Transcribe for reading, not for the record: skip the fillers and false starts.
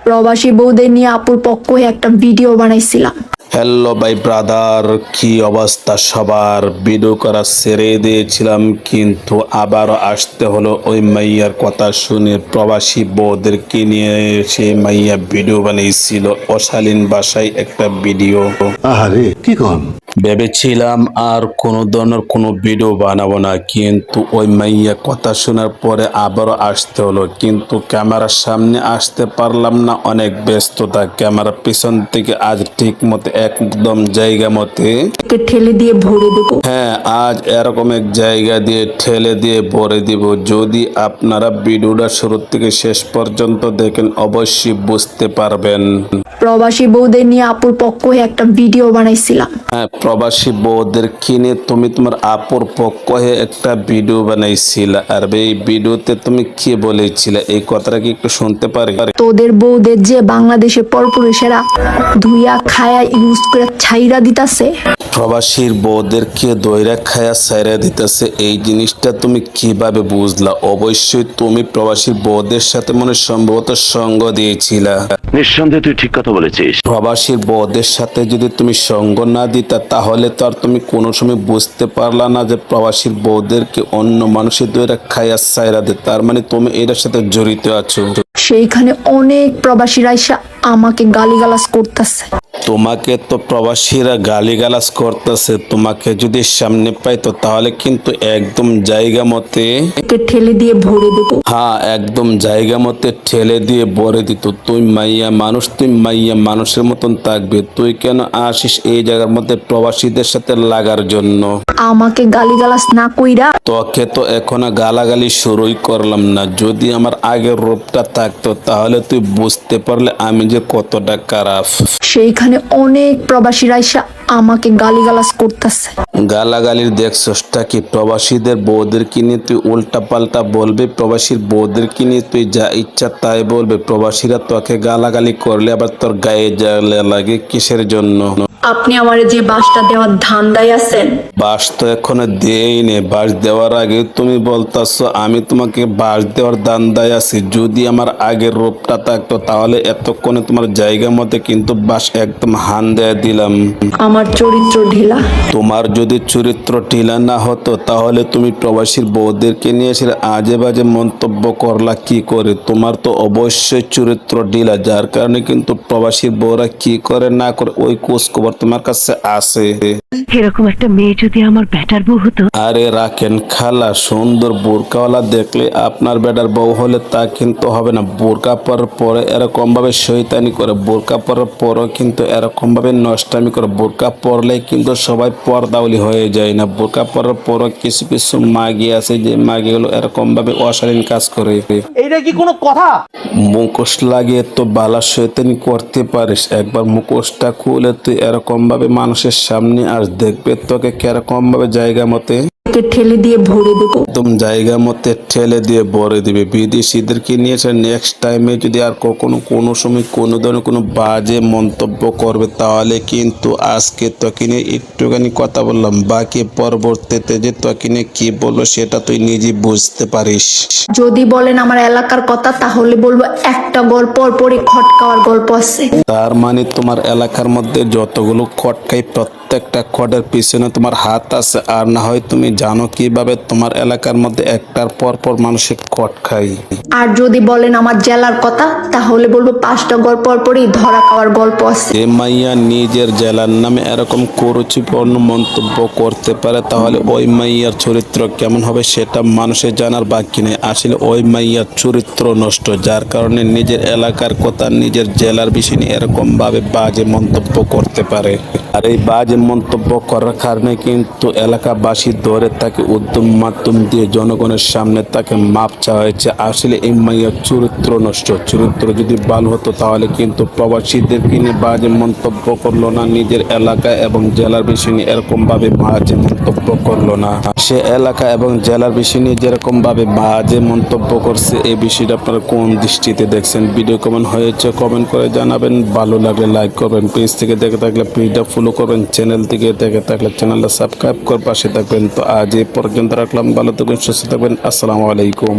প্রবাসী বউদের নিয়ে আপুর পক্ষ হয়ে একটা ভিডিও বানাইছিলাম। হ্যালো ভাই ব্রাদার, কি অবস্থা সবার? ভিডিও করা ছেড়ে দিয়েছিলাম, কিন্তু আবারও আসতে হলো ওই মাইয়ার কথা শুনে। প্রবাসী বউদেরকে নিয়ে সেই মাইয়া ভিডিও বানিয়েছিল অশালীন ভাষায় একটা ভিডিও। আহারে কি কন? ভেবেছিলাম আর কোনো ধরনের কোনো ভিডিও বানাবো না, কিন্তু ওই মাইয়া কথা শোনার পরে আবারও আসতে হলো। কিন্তু ক্যামেরার সামনে আসতে পারলাম না, অনেক ব্যস্ততা। ক্যামেরার পিছন থেকে আজ ঠিক মতো একদম জায়গা মতে ঠেলে দিয়ে ভরে দেবো। হ্যাঁ, আজ এরকম এক জায়গা দিয়ে ঠেলে দিয়ে ভরে দিব। যদি আপনারা ভিডিওটা শুরু থেকে শেষ পর্যন্ত দেখেন অবশ্যই বুঝতে পারবেন। প্রবাসী বউদের নিয়ে আপুর পক্ষ হয়ে একটা ভিডিও বানাইছিলাম। হ্যাঁ, প্রবাসী বউদের কিনে তুমি তোমার আপুর পক্ষ হয়ে একটা ভিডিও বানাইছিলা। আর এই ভিডিওতে তুমি কি বলেছিলে এই কথাটা কি একটু শুনতে পারি? তোদের বউদের যে বাংলাদেশে পরপুরুষেরা ধুইয়া খায়া ইউজ করে ছাইরা দিতাছে। প্রবাসীর বউদেরকে দইরা খায়া ছাইরা দিতেছে, এই জিনিসটা তুমি কিভাবে বুঝলা? অবশ্যই তুমি প্রবাসীর বউদের সাথে মনে সম্ভবত সঙ্গ দিয়েছিলা। নিঃসন্দেহে তুই ঠিক কথা বলেছিস। প্রবাসীর বউদের সাথে যদি তুমি সঙ্গ না দিতা, তাহলে তো আর তুমি কোনো সময় বুঝতে পারলা না যে প্রবাসীর বউদেরকে অন্য মানুষের দইরা খায়া ছাইরা দে। তার মানে তুমি এটার সাথে জড়িত আছো। সেইখানে অনেক প্রবাসীরা এসে আমাকে গালিগালাজ করতেছে। তোমাকে তো প্রবাসীরা গালিগালাজ করতেছে, তোমাকে যদি সামনে পাইতো তাহলে কিন্তু একদম জায়গা মতে ঠেলে দিয়ে ভরে দেবো। হ্যাঁ, একদম জায়গা মতে ঠেলে দিয়ে ভরে দিত। তুই মাইয়া মানুষ, তুই মাইয়া মানুষের মতন থাকবে। তুই কেন আসিস এই জায়গার মধ্যে প্রবাসীদের সাথে লাগার জন্য? আমাকে গালিগালাজ না কইরা তোকে তো এখনো গালাগালি শুরুই করলাম না। যদি আমার আগের রূপটা থাকতো তাহলে তুই বুঝতে পারলে আমি যে কতটা খারাপ। সেইখানে অনেক প্রবাসীরা এসে আমাকে গালিগালাজ করতেছে। গালাগালির দেখছসটা কি? প্রবাসীদের বউদের কিনে তুই উল্টা পাল্টা বলবে, প্রবাসীর বউদের কিনে তুই যা ইচ্ছা তাই বলবে। প্রবাসীরা তোকে গালাগালি করলে আবার তোর গায়ে জ্বালা লাগে কিসের জন্য? আপনি আমার যে বাসটা দেওয়ার ধান্দায় আছেন। বাস তো এখনো দেই নে। বাস দেওয়ার আগে তুমি বলতাছো আমি তোমাকে বাস দেওয়ার দান্দায় আছি। যদি আমার আগের রূপটা থাকতো তাহলে এতক্ষণে তোমার জায়গা মতে কিন্তু বাস একদম হান দেয়া দিলাম। আমার চরিত্র ঢিলা। তোমার যদি চরিত্র ঢিলা না হতো তাহলে তুমি প্রবাসীর বউদেরকে নিয়ে এসে আজে বাজে মন্তব্য করলা কি করে? তোমার তো অবশ্যই চরিত্র ঢিলা, যার কারণে কিন্তু প্রবাসীর বউরা কি করে না করে ওই খোঁজ খবর তোমার কাছে আছে। এরকম একটা মেয়ে যদি আমার ব্যাটার বউ হতো। আরে রাখেন খালা, সুন্দর বোরকাওয়ালা দেখলে আপনার বেটার বউ হলে তা কিন্তু হবে না। বোরকা পরার পরে এরকম ভাবে শয়তানি করে, বোরকা পরার পরও কিন্তু এরকম ভাবে নষ্টামি করে। বোরকা পরলেই কিন্তু সবাই পর্দাওয়ালি হয়ে যায় না। বোরকা পরার পরও কিছু কিছু মাগি আছে যে মাগিগুলো এরকম ভাবে অশালীন কাজ করে। এইটা কি কোনো কথা? মুখোশ লাগিয়ে তো বালা শয়তানি করতে পারিস, একবার মুখোশটা খুলে তুই এরকম ভাবে মানুষের সামনে আর দেখবে তোকে কিরকম ভাবে জায়গা মতে ঠেলে দিয়ে ভরে দেবো। একদম জায়গা মতে ঠেলে দিয়ে ভরে দিবে। বিদেশিদেরকে নিয়েছে নেক্সট টাইমে যদি আর কখনো কোনো সময় কোনো ধরনের কোনো বাজে মন্তব্য করবে তাহলে কিন্তু আজকে তোকে নিয়ে একটুখানি কথা বললাম, বাকি পরবর্তীতে যে তোকে নিয়ে কি বললো সেটা তুই নিজে বুঝতে পারিস। যদি বলেন আমার এলাকার কথা তাহলে বলবো একটা গল্প পরে খটকাওয়ার গল্প আছে। তার মানে তোমার এলাকার মধ্যে যতগুলো খটকাই প্রত্যেকটা খটের পিছনে তোমার হাত আছে। আর না হয় তুমি জানো কিভাবে তোমার এলাকার মধ্যে একটার পর পর মানুষের খটকাই। আর যদি বলেন আমার জেলার কথা তাহলে বলবো 5টা গল্প পরই ধরা খাওয়ার গল্প আছে। যে মাইয়া নিজের জেলার নামে এরকম কুরুচিপূর্ণ মন্তব্য করতে পারে তাহলে ওই মাইয়ার চরিত্র কেমন হবে সেটা মানুষের জানার বাকি নেই। আসলে ওই মাইয়ার চরিত্র নষ্ট, যার কারণে নিজের এলাকার কথা নিজের জেলার বিষয় নিয়ে এরকম ভাবে বাজে মন্তব্য করতে পারে। আর এই বাজে মন্তব্য করার কারণে কিন্তু এলাকাবাসী ধরে তাকে উদ্যম মাধ্যম দিয়ে জনগণের সামনে তাকে মাপ চাওয়া হয়েছে। আসলে এই মাইয়ার চরিত্র নষ্ট। চরিত্র যদি ভালো হতো তাহলে কিন্তু প্রবাসীদেরকে নিয়ে বাজে মন্তব্য করলো না, নিজের এলাকা এবং জেলার বিষয় নিয়ে এরকম ভাবে বাজে মন্তব্য করলো না। সে এলাকা এবং জেলার বিষয় নিয়ে যেরকম ভাবে বাজে মন্তব্য করছে, এই বিষয়টা আপনারা কোন দৃষ্টিতে দেখছেন? ভিডিও কেমন হয়েছে কমেন্ট করে জানাবেন। ভালো লাগলে লাইক করবেন, পেজ থেকে দেখে থাকলে পেজটা ফলো করবেন, চ্যানেল থেকে দেখে থাকলে চ্যানেলটা সাবস্ক্রাইব করে পাশে থাকবেন। তো আজ এই পর্যন্ত রাখলাম, ভালো থাকবেন, সুস্থ থাকবেন, আসসালামু আলাইকুম।